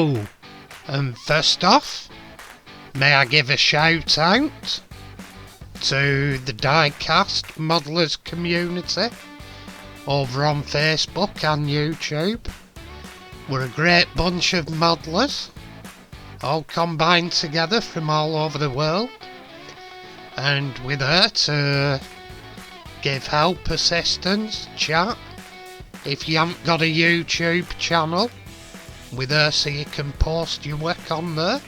Hello! And first off, may I give a shout out to the Diecast modelers community over on Facebook and YouTube. We're a great bunch of modelers, all combined together from all over the world, and we're there to give help, assistance, chat. If you haven't got a YouTube channel, we're there so you can post your work on there.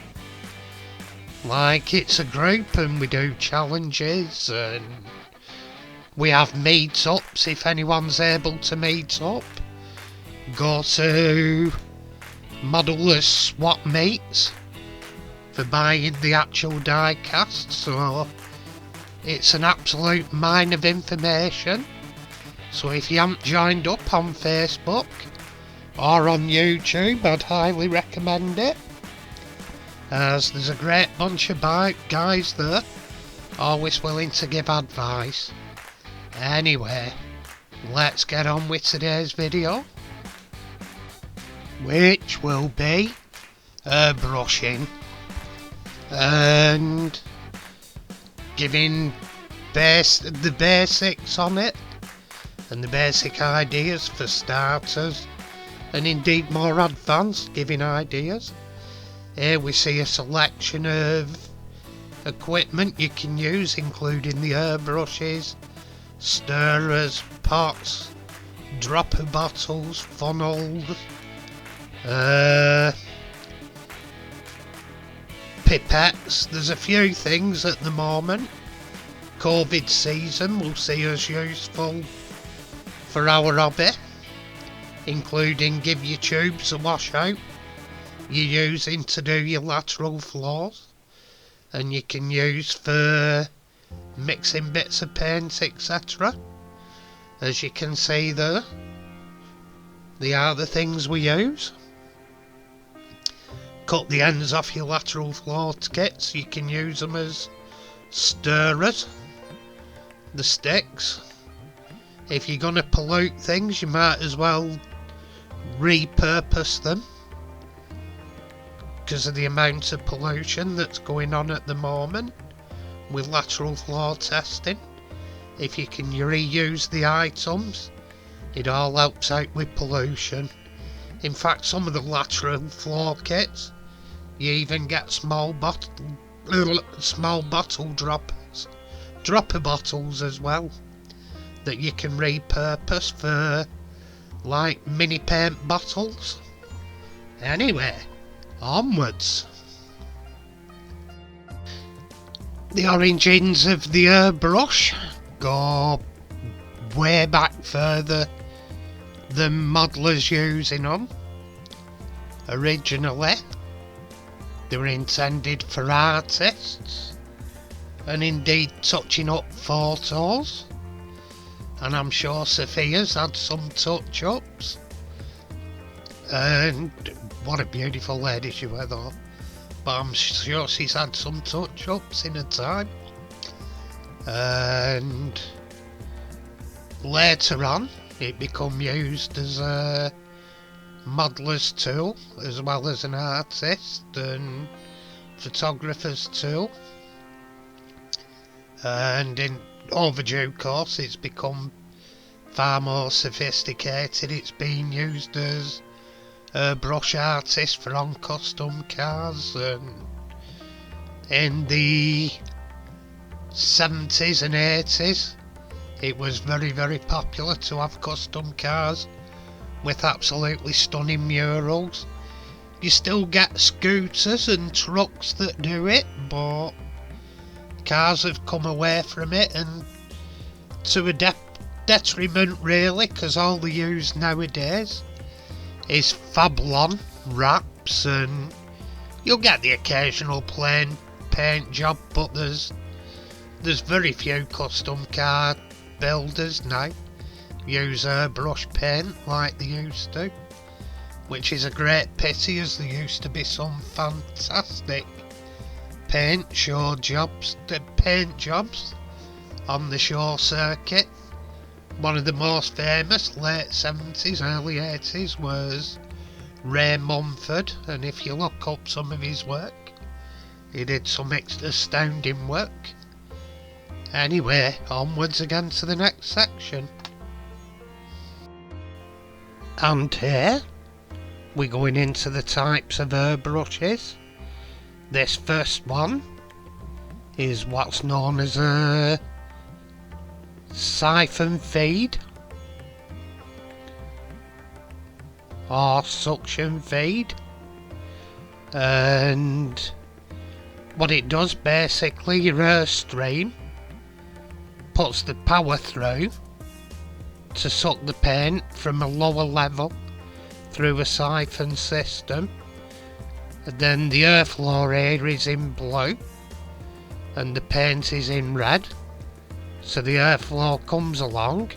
Like, it's a group and we do challenges and we have meetups if anyone's able to meet up. Go to modelers swap meets for buying the actual diecast, so it's an absolute mine of information. So if you haven't joined up on Facebook or on YouTube, I'd highly recommend it, as there's a great bunch of guys there, always willing to give advice. Anyway, let's get on with today's video, which will be airbrushing and giving the basics on it and the basic ideas for starters, and indeed more advanced giving ideas. Here we see a selection of equipment you can use, including the airbrushes, stirrers, pots, dropper bottles, funnels, pipettes. There's a few things at the moment. COVID season will see us useful for our hobby, including give your tubes a wash out you're using to do your lateral floors, and you can use for mixing bits of paint, etc. As you can see there, they are the things we use. Cut the ends off your lateral floor kits, you can use them as stirrers. The sticks, if you're going to pollute things, you might as well repurpose them, because of the amount of pollution that's going on at the moment with lateral floor testing. If you can reuse the items, it all helps out with pollution. In fact, some of the lateral floor kits, you even get small bottle droppers, dropper bottles as well, that you can repurpose for like mini paint bottles. Anyway, onwards. The origins of the airbrush go way back further than modelers using them. Originally, they were intended for artists, and indeed touching up photos, and I'm sure Sophia's had some touch-ups, and what a beautiful lady she was though, but I'm sure she's had some touch-ups in her time. And later on it became used as a modeller's tool as well as an artist and photographer's tool, and in over due course it's become far more sophisticated. It's being used as airbrush artist for on custom cars, and in the 70s and 80s it was very popular to have custom cars with absolutely stunning murals. You still get scooters and trucks that do it, but cars have come away from it, and to a detriment really, because all they use nowadays is Fablon wraps, and you'll get the occasional plain paint job, but there's very few custom car builders now use airbrush paint like they used to, which is a great pity, as there used to be some fantastic paint jobs on the show circuit. One of the most famous late 70s, early 80s was Ray Mumford, and if you look up some of his work, he did some astounding work. Anyway, onwards again to the next section. And here, we're going into the types of airbrushes. This first one is what's known as a siphon feed or suction feed, and what it does basically, your airstream puts the power through to suck the paint from a lower level through a siphon system, and then the airflow area is in blue and the paint is in red, so the airflow comes along,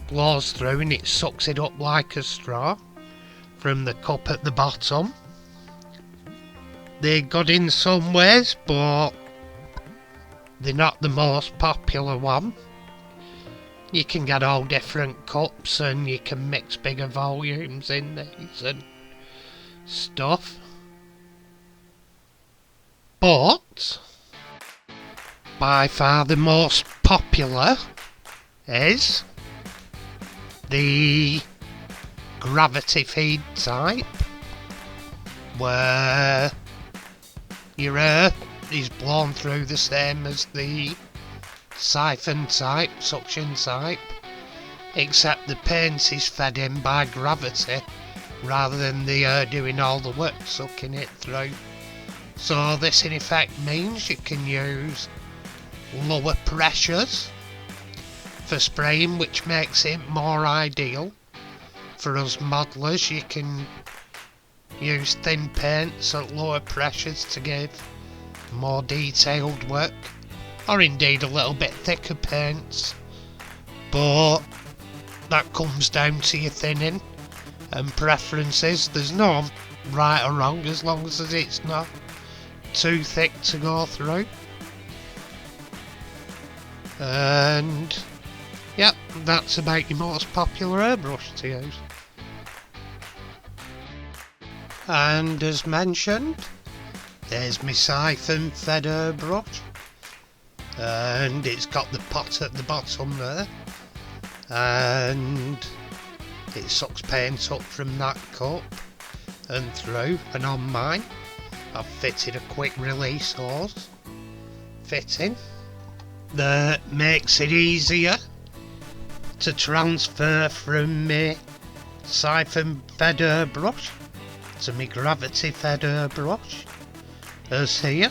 blows through, and it sucks it up like a straw from the cup at the bottom. They're good in some ways, but they're not the most popular one. You can get all different cups and you can mix bigger volumes in these and stuff. But by far the most popular is the gravity feed type, where your air is blown through the same as the siphon type, suction type, except the paint is fed in by gravity rather than the air doing all the work sucking it through. So this in effect means you can use lower pressures for spraying, which makes it more ideal for us modelers. You can use thin paints at lower pressures to give more detailed work, or indeed a little bit thicker paints, but that comes down to your thinning and preferences. There's no right or wrong as long as it's not too thick to go through. And yep, that's about your most popular airbrush to use. And as mentioned, there's my siphon fed airbrush, and it's got the pot at the bottom there, and it sucks paint up from that cup and through. And on mine I've fitted a quick release hose fitting that makes it easier to transfer from my siphon fed airbrush to my gravity fed airbrush, as here.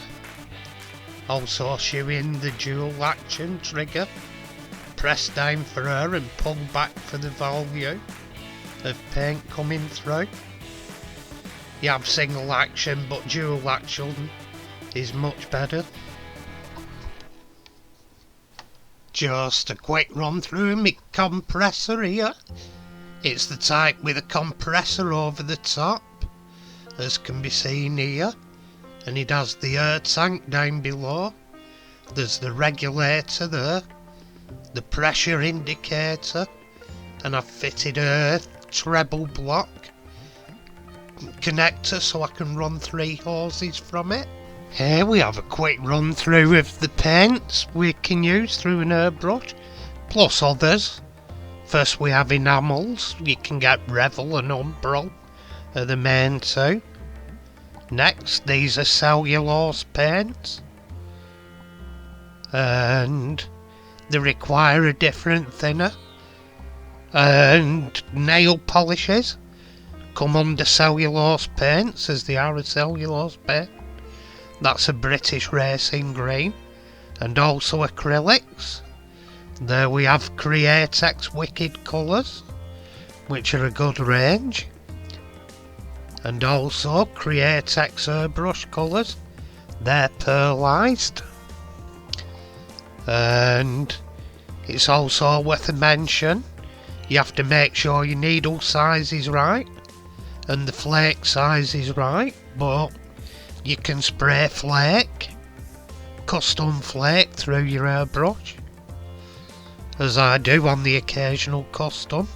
Also showing the dual action trigger, press down for air and pull back for the volume of paint coming through. You have single action, but dual action is much better. Just a quick run through my compressor here. It's the type with a compressor over the top, as can be seen here, and it has the air tank down below. There's the regulator there, the pressure indicator, and I've fitted a treble block connector so I can run 3 hoses from it. Here we have a quick run through of the paints we can use through an airbrush, plus others. First we have enamels. You can get Revel and Umbral are the main two. Next, these are cellulose paints, and they require a different thinner. And nail polishes come under cellulose paints, as they are a cellulose paint. That's a British racing green. And also acrylics. There we have Createx Wicked Colours, which are a good range. And also Createx airbrush colours. They're pearlised. And it's also worth a mention, you have to make sure your needle size is right and the flake size is right, but you can spray flake, custom flake, through your airbrush, as I do on the occasional custom.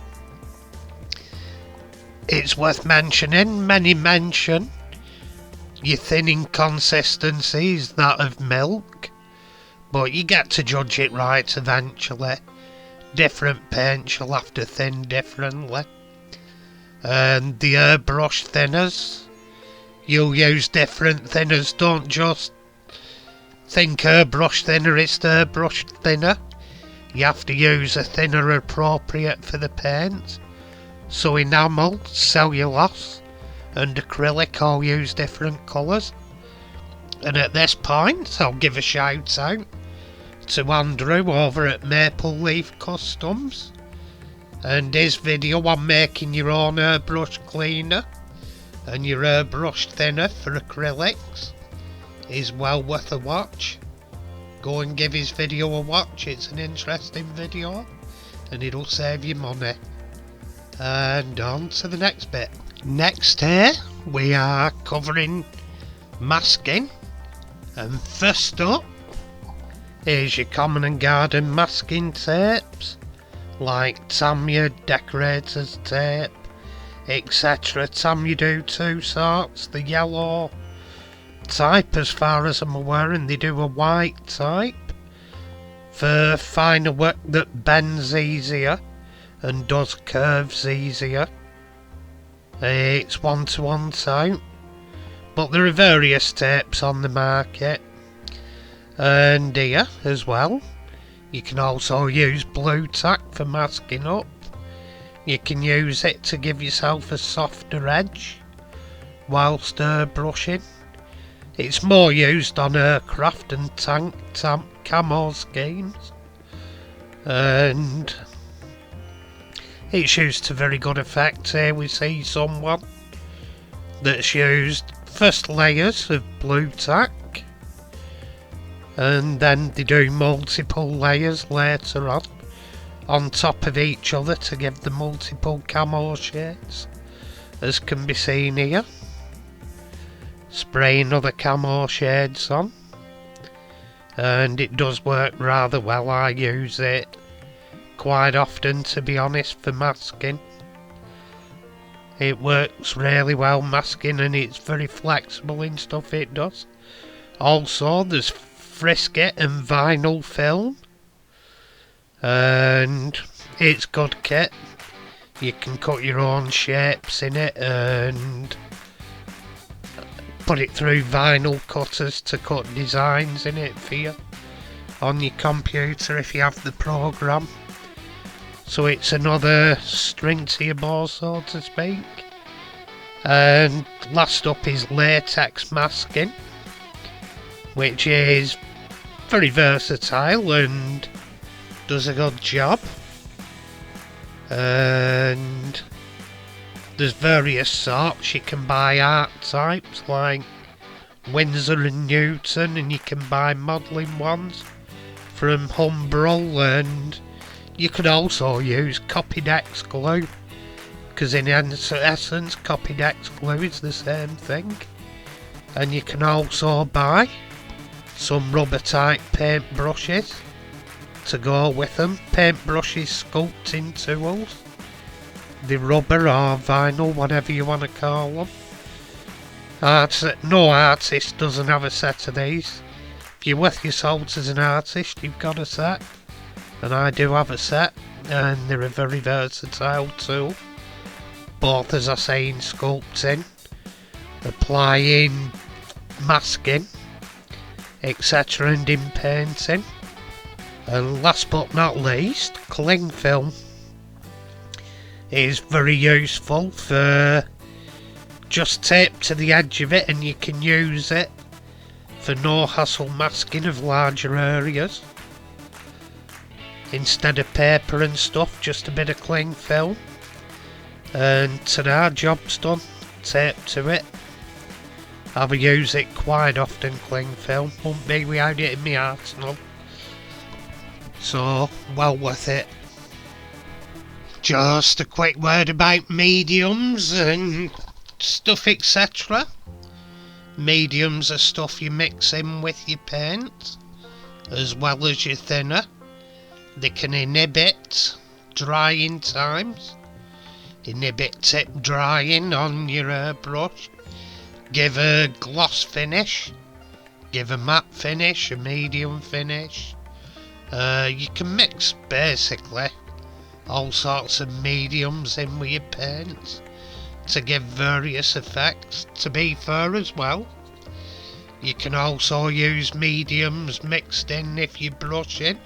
It's worth mentioning, many mention your thinning consistency is that of milk, but you get to judge it right eventually. Different paints you'll have to thin differently. And the airbrush thinners, you'll use different thinners, don't just think airbrush thinner is the airbrush thinner. You have to use a thinner appropriate for the paint. So enamel, cellulose and acrylic all use different colours. And at this point I'll give a shout out to Andrew over at Maple Leaf Customs and his video on making your own airbrush cleaner and your airbrush thinner for acrylics is well worth a watch. Go and give his video a watch, it's an interesting video and it'll save you money. And on to the next bit. Next here we are covering masking, and first up is your common and garden masking tapes like Tamiya decorators tape, etc. Tamiya do two sorts, the yellow type as far as I'm aware, and they do a white type for finer work that bends easier and does curves easier. It's 1-to-1 type, but there are various tapes on the market. And here as well, you can also use blue tack for masking up. You can use it to give yourself a softer edge whilst airbrushing. It's more used on aircraft and tank camo schemes, and it's used to very good effect. Here we see someone that's used first layers of blue tack and then they do multiple layers later on top of each other to give the multiple camo shades, as can be seen here. Spraying other camo shades on, and it does work rather well. I use it quite often, to be honest, for masking. It works really well masking, and it's very flexible in stuff it does. Also there's frisket and vinyl film, and it's good kit. You can cut your own shapes in it and put it through vinyl cutters to cut designs in it for you on your computer if you have the program. So it's another string to your bow, so to speak. And last up is latex masking, which is very versatile and does a good job. And there's various sorts. You can buy art types like Winsor and Newton, and you can buy modelling ones from Humbrol, and you could also use Copydex glue, because in essence Copydex glue is the same thing. And you can also buy some rubber type paint brushes to go with them. Paint brushes, sculpting tools, the rubber or vinyl, whatever you want to call them. No artist doesn't have a set of these. If you're worth your salt as an artist, you've got a set. And I do have a set, and they're a very versatile tool. Both, as I say, in sculpting, applying, masking, etc., and in painting. And last but not least, cling film is very useful for just tape to the edge of it, and you can use it for no hassle masking of larger areas. Instead of paper and stuff, just a bit of cling film, and ta-da, job's done. Tape to it. I use it quite often, cling film. Won't be without it in my arsenal. So, well worth it. Just a quick word about mediums and stuff, etc. Mediums are stuff you mix in with your paint, as well as your thinner. They can inhibit drying times. inhibit tip drying on your airbrush, give a gloss finish, give a matte finish, a medium finish. You can mix basically all sorts of mediums in with your paints to give various effects. To be fair as well, you can also use mediums mixed in if you're brushing,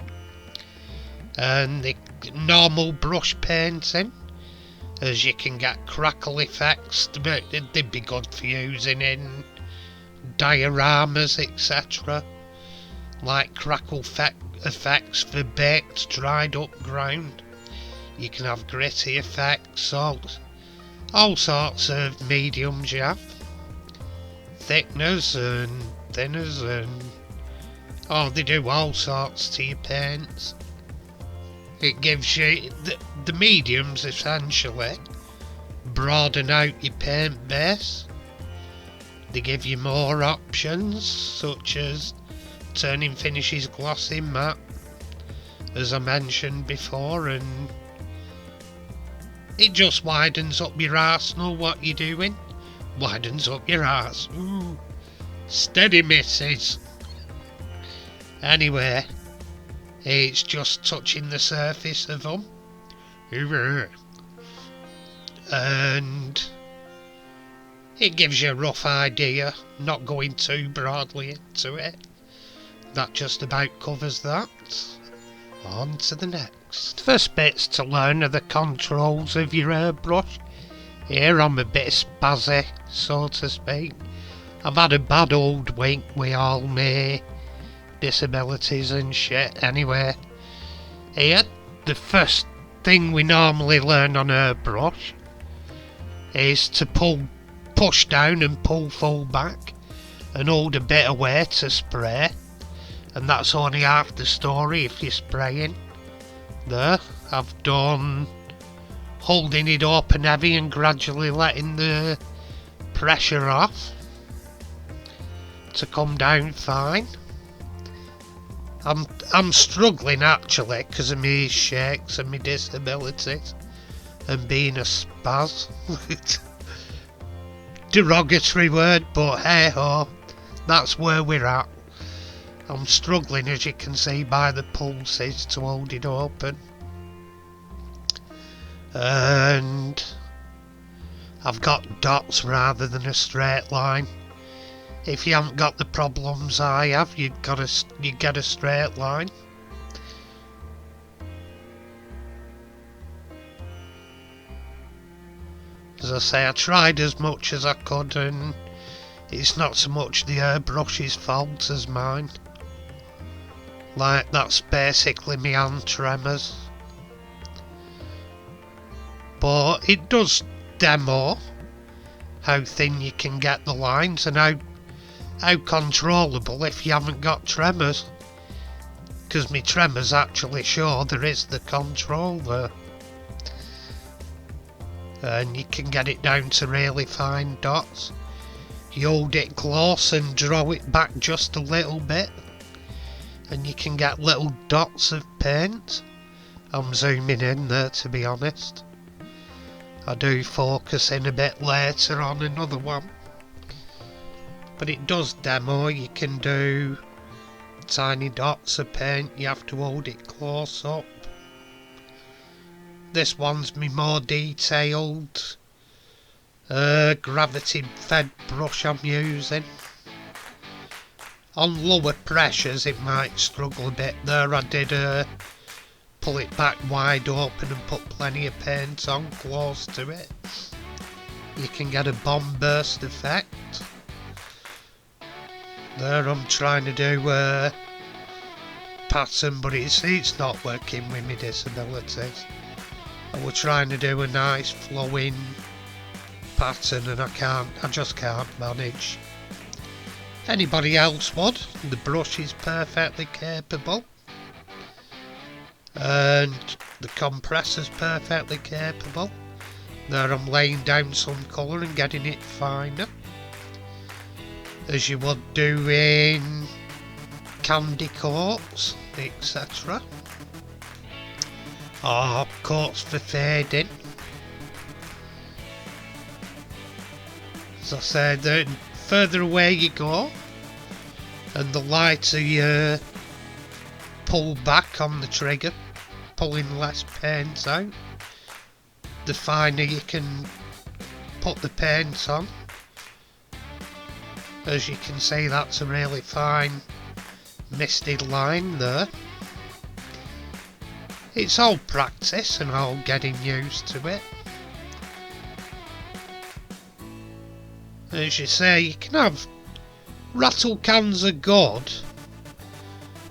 and the normal brush painting, as you can get crackle effects. They'd be good for using in dioramas, etc. Like crackle effects for baked dried up ground. You can have gritty effects, all sorts of mediums you have. Thickeners and thinners and they do all sorts to your paints. It gives you the mediums essentially broaden out your paint base. They give you more options, such as turning finishes glossy, matte, as I mentioned before, and it just widens up your arsenal. What you're doing widens up your arse. Ooh, steady misses. Anyway, it's just touching the surface of them, and it gives you a rough idea, not going too broadly into it. That just about covers that. On to the next. First bits to learn are the controls of your airbrush. Here I'm a bit spazzy, so to speak. I've had a bad old week with all my disabilities and shit. Anyway, here, the first thing we normally learn on airbrush is to push down and pull full back and hold a bit away to spray, and that's only half the story if you're spraying. There, I've done holding it open heavy and gradually letting the pressure off to come down fine. I'm struggling actually because of my shakes and my disabilities and being a spaz. Derogatory word, but hey ho, that's where we're at. I'm struggling, as you can see by the pulses, to hold it open. And I've got dots rather than a straight line. If you haven't got the problems I have, you get a straight line. As I say, I tried as much as I could, and it's not so much the airbrush's fault as mine. Like, that's basically my hand tremors. But it does demo how thin you can get the lines and how controllable if you haven't got tremors. Because my tremors actually show there is the control there. And you can get it down to really fine dots. You hold it close and draw it back just a little bit, and you can get little dots of paint. I'm zooming in there, to be honest. I do focus in a bit later on another one, but it does demo. You can do tiny dots of paint, you have to hold it close up. This one's me more detailed gravity fed brush I'm using. On lower pressures it might struggle a bit. There I did pull it back wide open and put plenty of paint on close to it. You can get a bomb burst effect. There I'm trying to do a pattern, but it's not working with my disabilities. I was trying to do a nice flowing pattern and I just can't manage. Anybody else would. The brush is perfectly capable, and the compressor's perfectly capable. There I'm laying down some colour and getting it finer, as you would do in candy coats, etc. Or coats for fading. As I said, the further away you go, and the lighter you pull back on the trigger, pulling less paint out, the finer you can put the paint on. As you can see, that's a really fine misted line there. It's all practice and all getting used to it. As you say, you can have rattle cans are good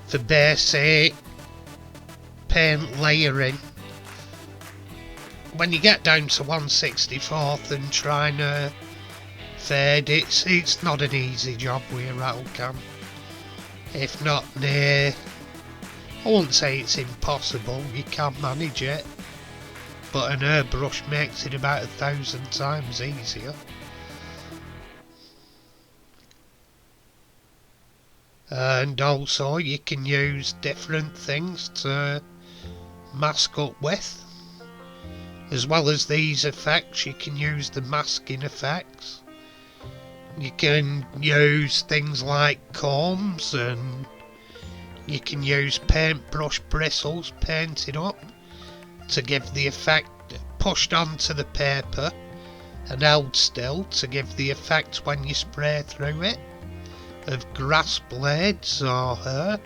for basic paint layering. When you get down to 1/64th and trying to fade, it's not an easy job with a rattle can. If not near, I wouldn't say it's impossible, you can manage it, but an airbrush makes it about 1,000 times easier. And also you can use different things to mask up with. As well as these effects, you can use the masking effects. You can use things like combs, and you can use paintbrush bristles painted up to give the effect pushed onto the paper and held still to give the effect when you spray through it of grass blades or hair.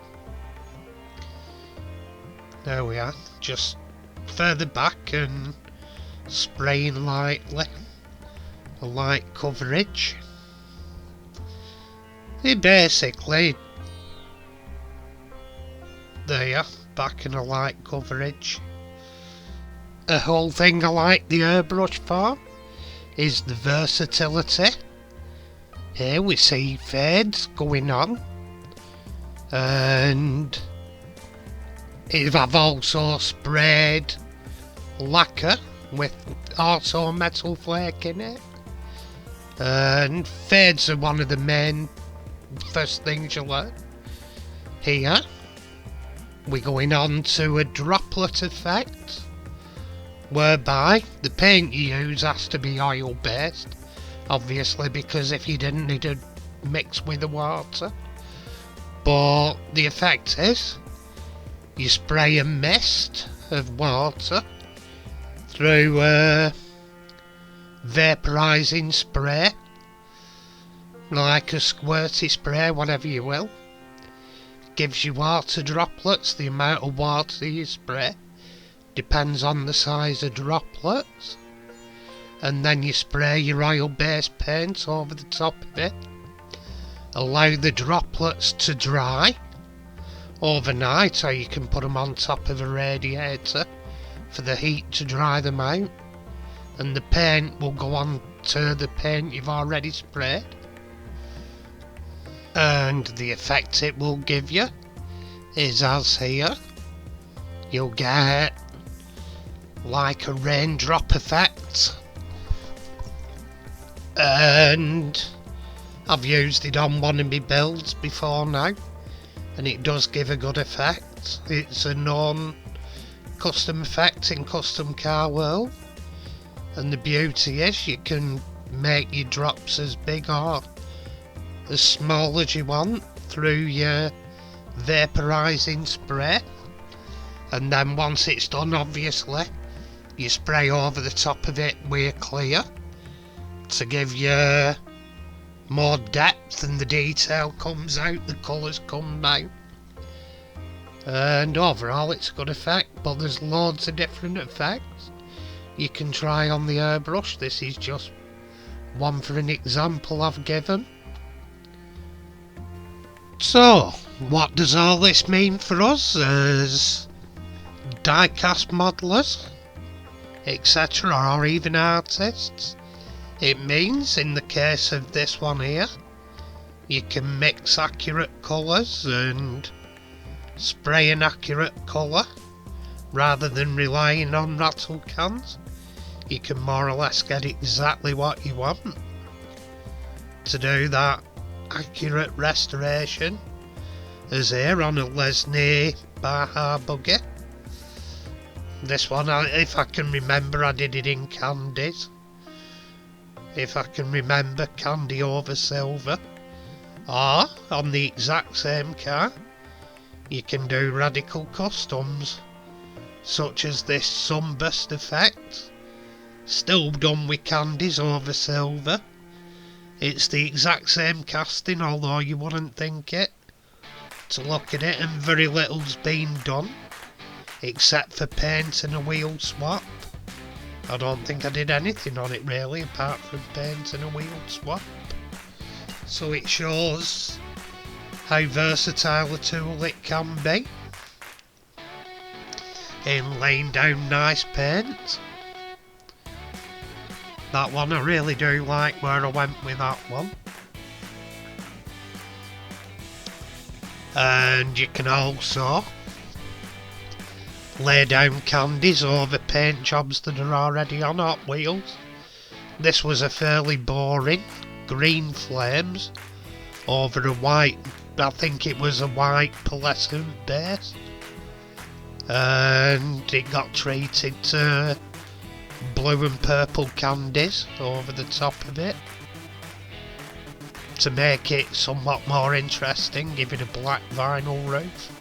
There we are, just further back and spraying lightly, a light coverage. Basically, there you are, back in a light coverage. The whole thing I like the airbrush for is the versatility. Here we see fades going on, and I've also sprayed lacquer with also metal flake in it, and fades are one of the main first things you learn. Here we're going on to a droplet effect, whereby the paint you use has to be oil based, obviously, because if you didn't, it'd mix with the water. But the effect is you spray a mist of water through a vaporizing spray, like a squirty spray, whatever you will. Gives you water droplets. The amount of water you spray depends on the size of droplets, and then you spray your oil based paint over the top of it. Allow the droplets to dry overnight, or you can put them on top of a radiator for the heat to dry them out, and the paint will go on to the paint you've already sprayed. And the effect it will give you is as here. You'll get like a raindrop effect, and I've used it on one of my builds before now, and it does give a good effect. It's a known custom effect in custom car world, and the beauty is you can make your drops as big or as small as you want through your vaporizing spray, and then once it's done, obviously you spray over the top of it with clear to give you more depth, and the detail comes out, the colours come out, and overall it's a good effect. But there's loads of different effects you can try on the airbrush. This is just one for an example I've given. So, what does all this mean for us as diecast modelers, etc., or even artists? It means, in the case of this one here, you can mix accurate colours and spray an accurate colour rather than relying on rattle cans. You can more or less get exactly what you want to do that accurate restoration, as here on a Lesney Baja buggy. This one, if I can remember, I did it in candies. if I can remember, candy over silver. Or, on the exact same car, you can do radical customs, such as this sunburst effect, still done with candies over silver. It's the exact same casting, although you wouldn't think it to look at it, and very little's been done, except for paint and a wheel swap. I don't think I did anything on it really, apart from paint and a wheel swap. So it shows how versatile a tool it can be in laying down nice paint. That one, I really do like where I went with that one. And you can also lay down candies over paint jobs that are already on Hot Wheels. This was a fairly boring green flames over a white, I think it was a white pearlescent base, and it got treated to blue and purple candies over the top of it to make it somewhat more interesting, give it a black vinyl roof,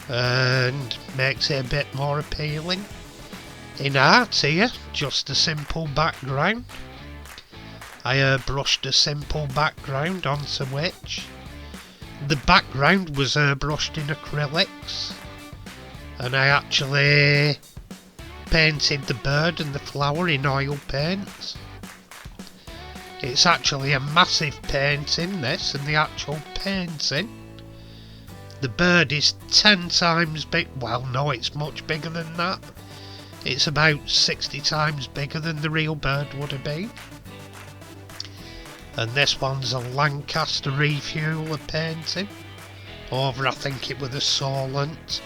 and makes it a bit more appealing. In art here, just a simple background. I airbrushed a simple background onto which the background was airbrushed in acrylics, and I actually painted the bird and the flower in oil paints. It's actually a massive painting, this, and the actual painting, the bird is 10 times big. Well, no, it's much bigger than that. It's about 60 times bigger than the real bird would have been. And this one's a Lancaster refueler painting over, I think it was a Solent,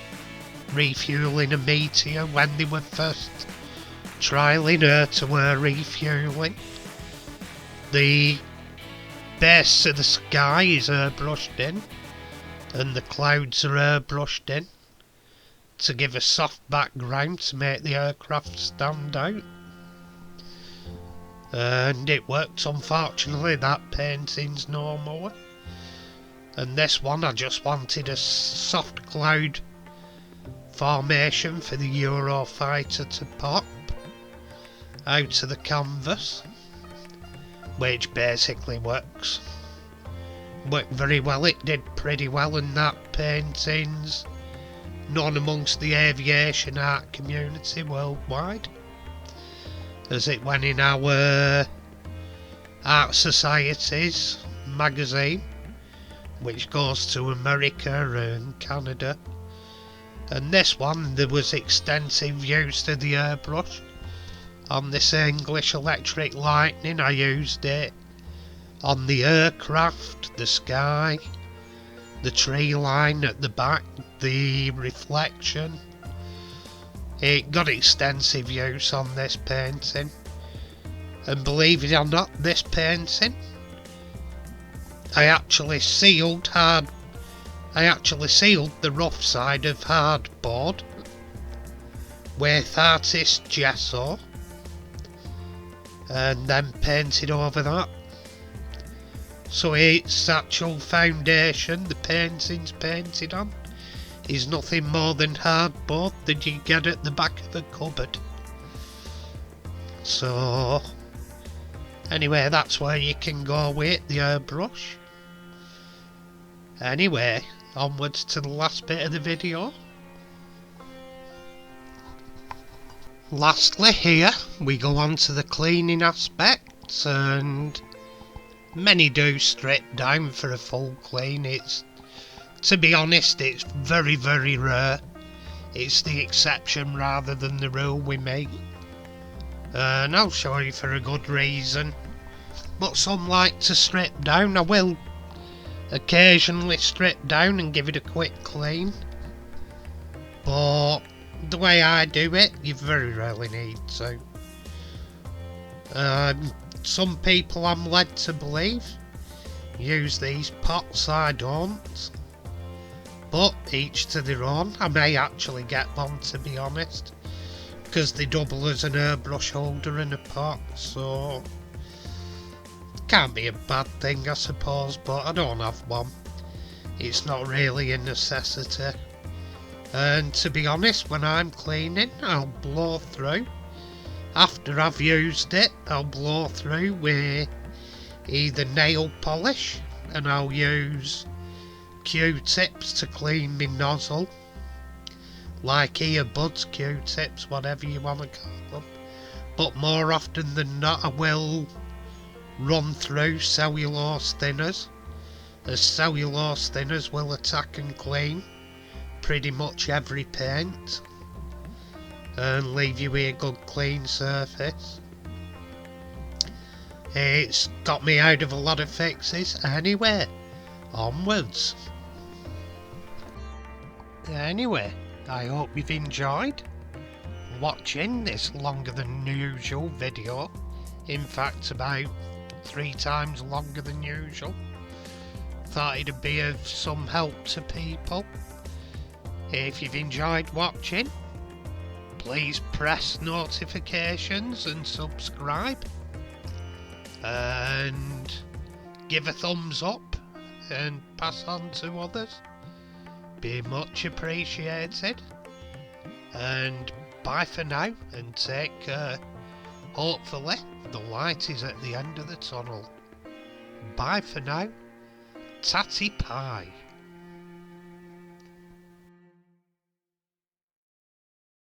refueling a Meteor when they were first trialling her to her refueling. The base of the sky is airbrushed in, and the clouds are airbrushed in to give a soft background to make the aircraft stand out. And it worked, unfortunately. That painting's no more. And this one, I just wanted a soft cloud formation for the Eurofighter to pop out of the canvas, which basically works. Worked very well. It did pretty well in that paintings known amongst the aviation art community worldwide, as it went in our Art Society's magazine, which goes to America and Canada. And this one, there was extensive use of the airbrush. On this English Electric Lightning, I used it on the aircraft, the sky, the tree line at the back, the reflection. It got extensive use on this painting. And believe it or not, this painting, I actually sealed the rough side of hardboard with artist gesso, and then painted over that. So its actual foundation, the painting's painted on, is nothing more than hardboard that you get at the back of a cupboard. So anyway, that's where you can go with the airbrush. Anyway, onwards to the last bit of the video. Lastly here, we go on to the cleaning aspects, and many do strip down for a full clean. To be honest, it's very, very rare. It's the exception rather than the rule we make. And I'll show you for a good reason. But some like to strip down. I will occasionally strip down and give it a quick clean. But the way I do it, you very rarely need to. Some people, I'm led to believe, use these pots. I don't. But each to their own. I may actually get one, to be honest, because they double as an airbrush holder and a pot, so Can't be a bad thing, I suppose, but I don't have one. It's not really a necessity. And to be honest, when I'm cleaning, I'll blow through. After I've used it, I'll blow through with either nail polish, and I'll use Q-tips to clean my nozzle. Like earbuds, Q-tips, whatever you want to call them. But more often than not, I will run through cellulose thinners, as cellulose thinners will attack and clean pretty much every paint and leave you with a good clean surface. It's got me out of a lot of fixes. Anyway, onwards. Anyway, I hope you've enjoyed watching this longer than usual video. In fact, about 3 times longer than usual. Thought it'd be of some help to people. If you've enjoyed watching, please press notifications and subscribe. And give a thumbs up and pass on to others. Be much appreciated. And bye for now, and take care. Hopefully the light is at the end of the tunnel. Bye for now. Tatty pie.